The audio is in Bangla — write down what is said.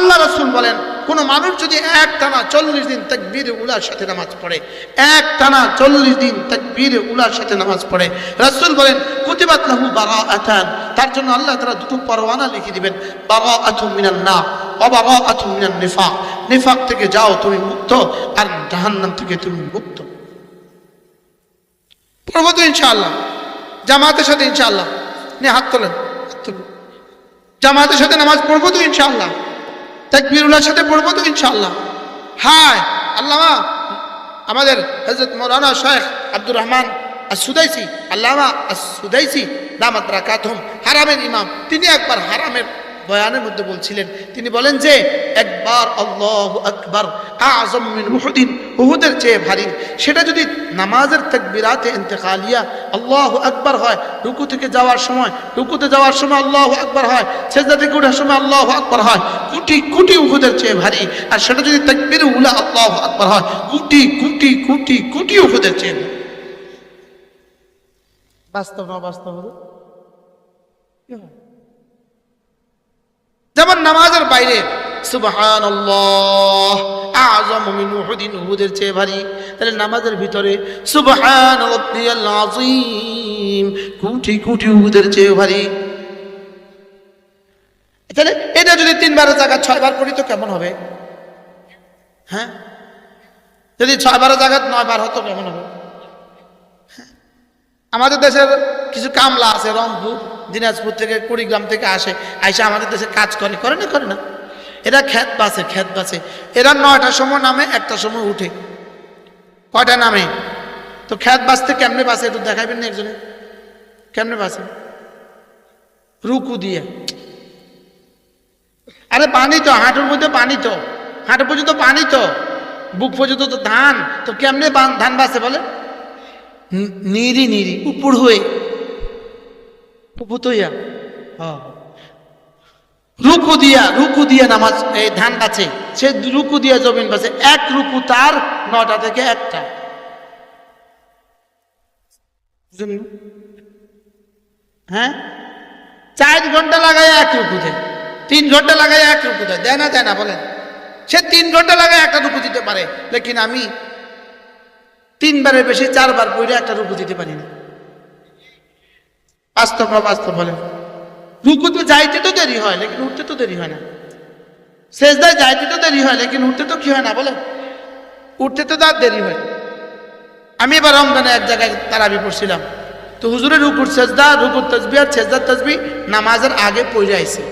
আল্লাহ রাসূল বলেন কোন মানুষ যদি একটানা 40 দিন তাকবীরে উলার সাথে নামাজ পড়ে, একটানা 40 দিন তাকবীরে উলার সাথে নামাজ পড়ে, রাসূল বলেন কুতিবাত লাহু বারাআতান, তার জন্য আল্লাহ তাআলা দুটো পরওয়ানা লিখে দিবেন, বারাআতুম মিনান নার ওয়া বারাআতুম মিনান নিফাক, নিফাক থেকে যাও তুমি মুক্ত, আর জাহান্নাম থেকে তুমি মুক্ত। পড়বো তো ইনশাআল্লাহ, জামাতের সাথে ইনশাআল্লাহ, নিয়ে হাত তোলেন, জামাতের সাথে নামাজ পড়বো তো ইনশাআল্লাহ, তাকবীরুল্লাহর সাথে পড়বো তো ইনশাআল্লাহ। হায় আল্লামা আমাদের হযরত মাওলানা শাইখ আব্দুর রহমান আস-সুদাইসি, আল্লামা আস-সুদাইসি দামাত বারাকাতুহুম, হারামের ইমাম, তিনি একবার হারামের বয়ানের মধ্যে বলছিলেন, তিনি বলেন যে একবার আল্লাহু আকবার আযম মিন উহুদিন, উহুদের চেয়ে ভারী, সেটা যদি নামাজের তাকবীরাতে ইন্তেকালিয়া আল্লাহু আকবার হয়, রুকু থেকে যাওয়ার সময়, রুকুতে যাওয়ার সময় আল্লাহু আকবার হয়, সিজদা থেকে ওঠার সময় আল্লাহু আকবার হয়, কোটি কোটি উহুদের চেয়ে ভারী। আর সেটা যদি তাকবীরে উলা আল্লাহু আকবার হয়, কোটি কোটি কোটি কোটি উহুদের চেয়ে ভারী। বাস্তব না বাস্তব? যেমন নামাজের বাইরে সুবহানাল্লাহ আযম মিন উহুদিন, উহুদের চেয়ে ভারী, তাহলে নামাজের ভিতরে সুবহান রাব্বিয়াল আযীম, কোটি কোটি উহুদের চেয়ে ভারী। তাহলে এটা যদি 3 বারের জায়গা 6 বার করি তো কেমন হবে? হ্যাঁ, যদি 6 বারের জায়গা 9 বার হতো কেমন হবে? আমাদের দেশের কিছু কামলা আছে রংপুর দিনাজপুর থেকে কুড়িগ্রাম থেকে আসে, আইসা আমাদের দেশে কাজ করে, করে না করে না? এরা খেত বাসে, এরা 9টার সময় নামে, 1টার সময় উঠে, কয়টা নামে? তো খেত বাসতে কেমনে বাসে একটু দেখাইবেন না একজনে, কেমনে বাসে? রুকু দিয়ে। আরে পানি তো, হাঁটুর মধ্যে পানি তো, হাঁটু পর্যন্ত পানি তো, বুক পর্যন্ত তো ধান, তো কেমনে ধান বাসে বলে? নিরি নিরি উপর হয়ে উপতইয়া, রুকু দিয়া নামাজ এই ধান বাঁচে, সে রুকু দিয়া জমিন বাঁচে, 1 রুকু তার 9টা থেকে 1টা। হ্যাঁ, 4 ঘন্টা লাগায় 1 রুকু দেয়, 3 ঘন্টা লাগায় 1 রুকু দেয়, দেয় না বলেন? সে 3 ঘন্টা লাগায় 1টা রুকু দিতে পারে, লেকিন আমি 3 বারের বেশি 4 বার পড়ে 1টা রুকু দিতে পারি না। বাস্তব না বাস্তব বলেন? রুকুতে যাইতে তো দেরি হয়, লেকিন উঠতে তো দেরি হয় না। সেজদায় যাইতে তো দেরি হয়, লেকিন উঠতে তো কি হয় না বলেন? উঠতে তো তার দেরি হয়। আমি এবার রমজানে এক জায়গায় তারাবি পড়ছিলাম, তো হুজুরের রুকুর সেজদা, রুকুর তাসবিহ আর সেজদার তাসবিহ নামাজের আগে পড়ে আইছে।